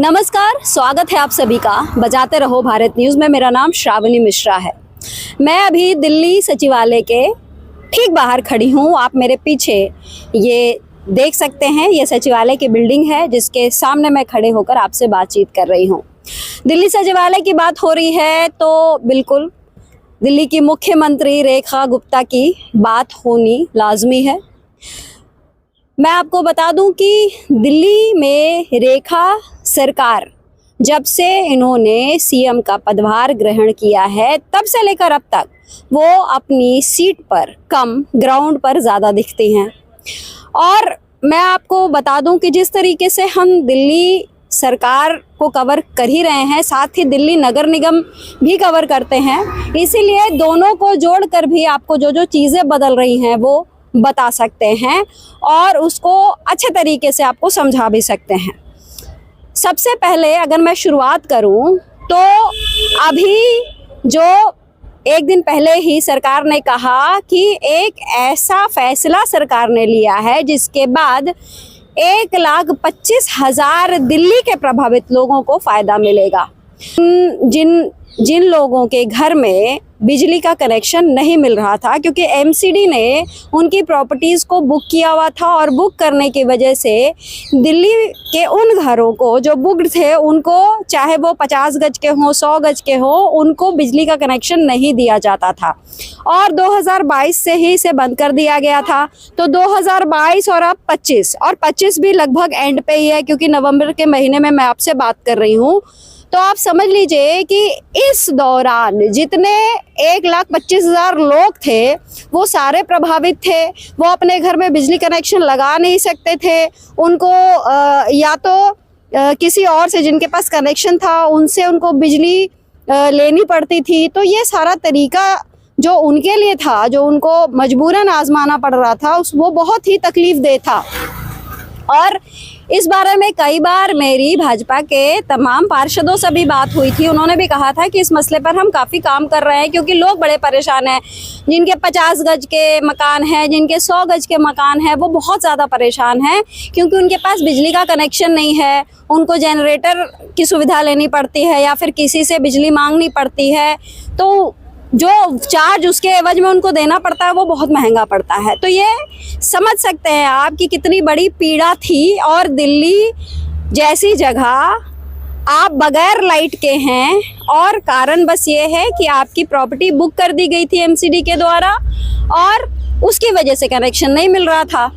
नमस्कार, स्वागत है आप सभी का बजाते रहो भारत न्यूज़ में। मेरा नाम श्रावणी मिश्रा है। मैं अभी दिल्ली सचिवालय के ठीक बाहर खड़ी हूँ। आप मेरे पीछे ये देख सकते हैं, ये सचिवालय की बिल्डिंग है जिसके सामने मैं खड़े होकर आपसे बातचीत कर रही हूँ। दिल्ली सचिवालय की बात हो रही है तो बिल्कुल दिल्ली की मुख्यमंत्री रेखा गुप्ता की बात होनी लाजमी है। मैं आपको बता दूं कि दिल्ली में रेखा सरकार जब से इन्होंने सीएम का पदभार ग्रहण किया है तब से लेकर अब तक वो अपनी सीट पर कम ग्राउंड पर ज़्यादा दिखती हैं। और मैं आपको बता दूं कि जिस तरीके से हम दिल्ली सरकार को कवर कर ही रहे हैं, साथ ही दिल्ली नगर निगम भी कवर करते हैं, इसीलिए दोनों को जोड़कर भी आपको जो जो चीज़ें बदल रही हैं वो बता सकते हैं और उसको अच्छे तरीके से आपको समझा भी सकते हैं। सबसे पहले अगर मैं शुरुआत करूं तो अभी जो एक दिन पहले ही सरकार ने कहा कि एक ऐसा फैसला सरकार ने लिया है जिसके बाद 1,25,000 दिल्ली के प्रभावित लोगों को फ़ायदा मिलेगा। जिन लोगों के घर में बिजली का कनेक्शन नहीं मिल रहा था, क्योंकि एमसीडी ने उनकी प्रॉपर्टीज़ को बुक किया हुआ था और बुक करने की वजह से दिल्ली के उन घरों को जो बुक्ड थे उनको, चाहे वो 50 गज के हों 100 गज के हों, उनको बिजली का कनेक्शन नहीं दिया जाता था और 2022 से ही इसे बंद कर दिया गया था। तो 2022 और अब 25 भी लगभग एंड पे ही है, क्योंकि नवंबर के महीने में मैं आपसे बात कर रही हूँ। तो आप समझ लीजिए कि इस दौरान जितने 1,25,000 लोग थे वो सारे प्रभावित थे। वो अपने घर में बिजली कनेक्शन लगा नहीं सकते थे। उनको या तो किसी और से जिनके पास कनेक्शन था उनसे उनको बिजली लेनी पड़ती थी। तो ये सारा तरीका जो उनके लिए था, जो उनको मजबूरन आजमाना पड़ रहा था, वो बहुत ही तकलीफदेह था। और इस बारे में कई बार मेरी भाजपा के तमाम पार्षदों से भी बात हुई थी। उन्होंने भी कहा था कि इस मसले पर हम काफ़ी काम कर रहे हैं, क्योंकि लोग बड़े परेशान हैं। जिनके 50 गज के मकान हैं, जिनके 100 गज के मकान हैं, वो बहुत ज़्यादा परेशान हैं, क्योंकि उनके पास बिजली का कनेक्शन नहीं है। उनको जनरेटर की सुविधा लेनी पड़ती है या फिर किसी से बिजली मांगनी पड़ती है, तो जो चार्ज उसके एवज में उनको देना पड़ता है वो बहुत महंगा पड़ता है। तो ये समझ सकते हैं आप कि कितनी बड़ी पीड़ा थी। और दिल्ली जैसी जगह आप बगैर लाइट के हैं और कारण बस ये है कि आपकी प्रॉपर्टी बुक कर दी गई थी एमसीडी के द्वारा और उसकी वजह से कनेक्शन नहीं मिल रहा था।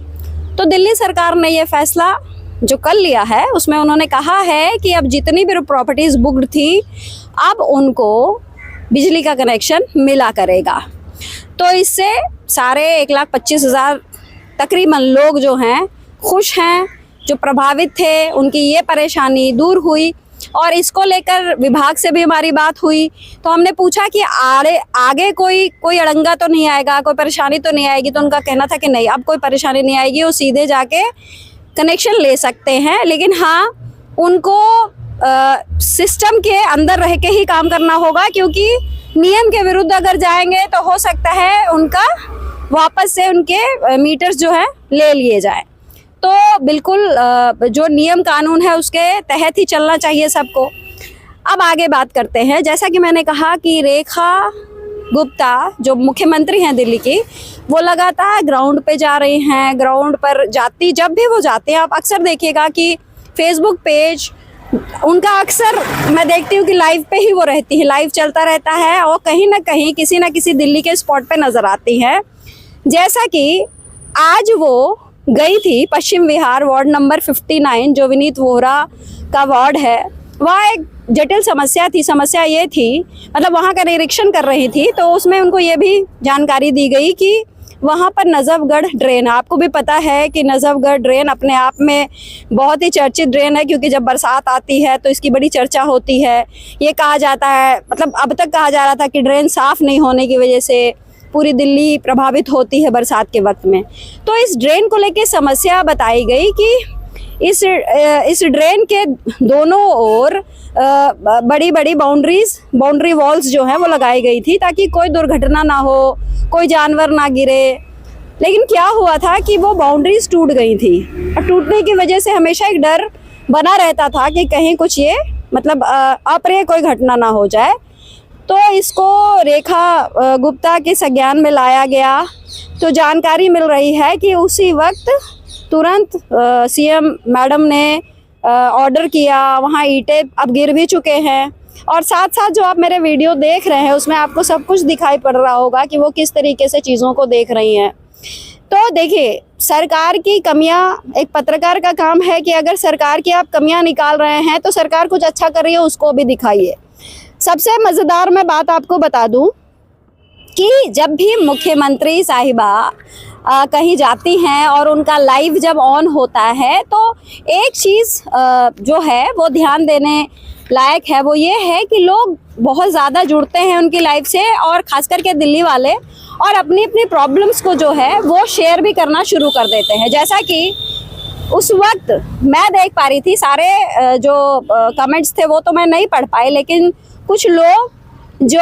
तो दिल्ली सरकार ने ये फैसला जो कर लिया है उसमें उन्होंने कहा है कि अब जितनी भी प्रॉपर्टीज़ बुक्ड थी अब उनको बिजली का कनेक्शन मिला करेगा। तो इससे सारे 1,25,000 तकरीबन लोग जो हैं खुश हैं। जो प्रभावित थे उनकी ये परेशानी दूर हुई और इसको लेकर विभाग से भी हमारी बात हुई। तो हमने पूछा कि आगे कोई अड़ंगा तो नहीं आएगा, कोई परेशानी तो नहीं आएगी। तो उनका कहना था कि नहीं, अब कोई परेशानी नहीं आएगी, वो सीधे जाके कनेक्शन ले सकते हैं, लेकिन हाँ उनको सिस्टम के अंदर रह के ही काम करना होगा, क्योंकि नियम के विरुद्ध अगर जाएंगे तो हो सकता है उनका वापस से उनके मीटर्स जो है ले लिए जाए। तो बिल्कुल जो नियम कानून है उसके तहत ही चलना चाहिए सबको। अब आगे बात करते हैं। जैसा कि मैंने कहा कि रेखा गुप्ता जो मुख्यमंत्री हैं दिल्ली की, वो लगातार ग्राउंड पे जा रही हैं। ग्राउंड पर जब भी वो जाते हैं, आप अक्सर देखिएगा कि फेसबुक पेज उनका अक्सर मैं देखती हूँ कि लाइव पे ही वो रहती है, लाइव चलता रहता है और कहीं ना कहीं किसी ना किसी दिल्ली के स्पॉट पे नज़र आती है। जैसा कि आज वो गई थी पश्चिम विहार वार्ड नंबर 59, जो विनीत वोहरा का वार्ड है। वहाँ एक जटिल समस्या थी। समस्या ये थी, मतलब वहाँ का निरीक्षण कर रही थी, तो उसमें उनको ये भी जानकारी दी गई कि वहाँ पर नजफगढ़ ड्रेन, आपको भी पता है कि नजफगढ़ ड्रेन अपने आप में बहुत ही चर्चित ड्रेन है, क्योंकि जब बरसात आती है तो इसकी बड़ी चर्चा होती है। ये कहा जाता है, मतलब अब तक कहा जा रहा था कि ड्रेन साफ़ नहीं होने की वजह से पूरी दिल्ली प्रभावित होती है बरसात के वक्त में। तो इस ड्रेन को लेके समस्या बताई गई कि इस ड्रेन के दोनों ओर बड़ी बड़ी बाउंड्री वॉल्स जो हैं वो लगाई गई थी, ताकि कोई दुर्घटना ना हो, कोई जानवर ना गिरे। लेकिन क्या हुआ था कि वो बाउंड्रीज टूट गई थी और टूटने की वजह से हमेशा एक डर बना रहता था कि कहीं कुछ ये मतलब अप्रिय कोई घटना ना हो जाए। तो इसको रेखा गुप्ता के संज्ञान में लाया गया। तो जानकारी मिल रही है कि उसी वक्त तुरंत सीएम मैडम ने ऑर्डर किया, वहाँ ईंटें अब गिर भी चुके हैं, और साथ साथ जो आप मेरे वीडियो देख रहे हैं उसमें आपको सब कुछ दिखाई पड़ रहा होगा कि वो किस तरीके से चीज़ों को देख रही हैं। तो देखिए, सरकार की कमियां, एक पत्रकार का काम है कि अगर सरकार की आप कमियां निकाल रहे हैं तो सरकार कुछ अच्छा कर रही है उसको भी दिखाइए। सबसे मज़ेदार मैं बात आपको बता दूं कि जब भी मुख्यमंत्री साहिबा कहीं जाती हैं और उनका लाइव जब ऑन होता है तो एक चीज़ जो है वो ध्यान देने लायक है, वो ये है कि लोग बहुत ज़्यादा जुड़ते हैं उनकी लाइफ से, और ख़ास करके दिल्ली वाले, और अपनी अपनी प्रॉब्लम्स को जो है वो शेयर भी करना शुरू कर देते हैं। जैसा कि उस वक्त मैं देख पा रही थी, सारे जो कमेंट्स थे वो तो मैं नहीं पढ़ पाई, लेकिन कुछ लोग जो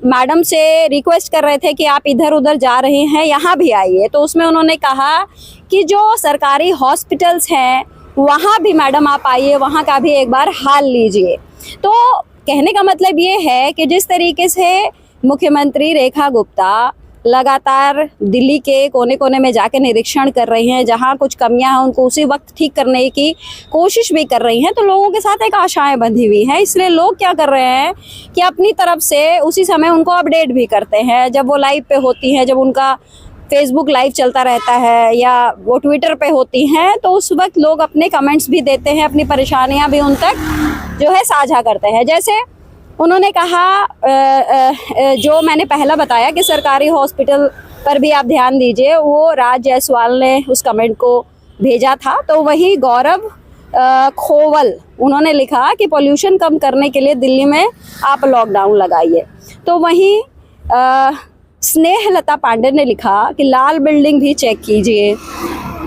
मैडम से रिक्वेस्ट कर रहे थे कि आप इधर उधर जा रहे हैं यहाँ भी आइए, तो उसमें उन्होंने कहा कि जो सरकारी हॉस्पिटल्स हैं वहाँ भी मैडम आप आइए, वहाँ का भी एक बार हाल लीजिए। तो कहने का मतलब ये है कि जिस तरीके से मुख्यमंत्री रेखा गुप्ता लगातार दिल्ली के कोने कोने में जाकर निरीक्षण कर रही हैं, जहां कुछ कमियां हैं उनको उसी वक्त ठीक करने की कोशिश भी कर रही हैं, तो लोगों के साथ एक आशाएं बंधी हुई हैं। इसलिए लोग क्या कर रहे हैं कि अपनी तरफ से उसी समय उनको अपडेट भी करते हैं। जब वो लाइव पे होती हैं, जब उनका फेसबुक लाइव चलता रहता है या वो ट्विटर पे होती हैं, तो उस वक्त लोग अपने कमेंट्स भी देते हैं, अपनी परेशानियां भी उन तक जो है साझा करते हैं। जैसे उन्होंने कहा जो मैंने पहला बताया कि सरकारी हॉस्पिटल पर भी आप ध्यान दीजिए, वो राज जायसवाल ने उस कमेंट को भेजा था। तो वही गौरव खोवल उन्होंने लिखा कि पोल्यूशन कम करने के लिए दिल्ली में आप लॉकडाउन लगाइए। तो वहीं स्नेहलता पांडे ने लिखा कि लाल बिल्डिंग भी चेक कीजिए।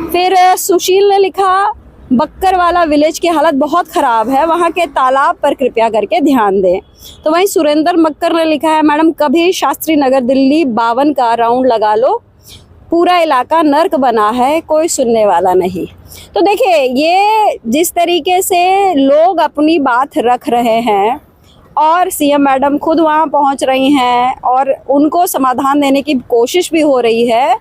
फिर सुशील ने लिखा बक्करवाला विलेज की हालत बहुत ख़राब है, वहाँ के तालाब पर कृपया करके ध्यान दें। तो वहीं सुरेंद्र मक्कर ने लिखा है मैडम कभी शास्त्री नगर दिल्ली 52 का राउंड लगा लो, पूरा इलाका नर्क बना है, कोई सुनने वाला नहीं। तो देखिए, ये जिस तरीके से लोग अपनी बात रख रहे हैं और सीएम मैडम खुद वहाँ पहुँच रही हैं और उनको समाधान देने की कोशिश भी हो रही है,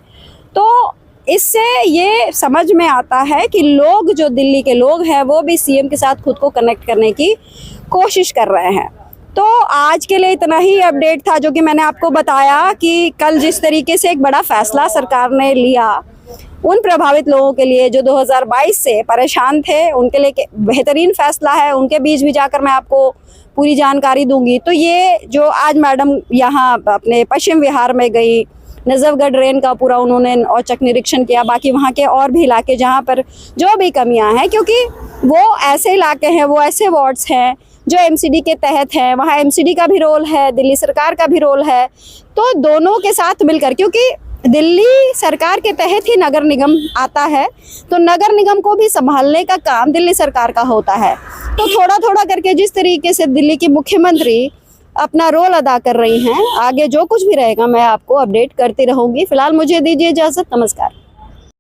तो इससे ये समझ में आता है कि लोग, जो दिल्ली के लोग हैं, वो भी सीएम के साथ खुद को कनेक्ट करने की कोशिश कर रहे हैं। तो आज के लिए इतना ही अपडेट था जो कि मैंने आपको बताया कि कल जिस तरीके से एक बड़ा फैसला सरकार ने लिया उन प्रभावित लोगों के लिए जो 2022 से परेशान थे, उनके लिए बेहतरीन फैसला है। उनके बीच भी जाकर मैं आपको पूरी जानकारी दूंगी। तो ये जो आज मैडम यहाँ अपने पश्चिम बिहार में गई, नजफगढ़ ड्रेन का पूरा उन्होंने औचक निरीक्षण किया, बाकी वहाँ के और भी इलाके जहाँ पर जो भी कमियाँ हैं, क्योंकि वो ऐसे इलाके हैं, वो ऐसे वार्ड्स हैं जो एमसीडी के तहत हैं, वहाँ एमसीडी का भी रोल है, दिल्ली सरकार का भी रोल है। तो दोनों के साथ मिलकर, क्योंकि दिल्ली सरकार के तहत ही नगर निगम आता है, तो नगर निगम को भी संभालने का काम दिल्ली सरकार का होता है। तो थोड़ा थोड़ा करके जिस तरीके से दिल्ली की मुख्यमंत्री अपना रोल अदा कर रही हैं, आगे जो कुछ भी रहेगा मैं आपको अपडेट करती रहूँगी। फिलहाल मुझे दीजिए इजाज़त, नमस्कार।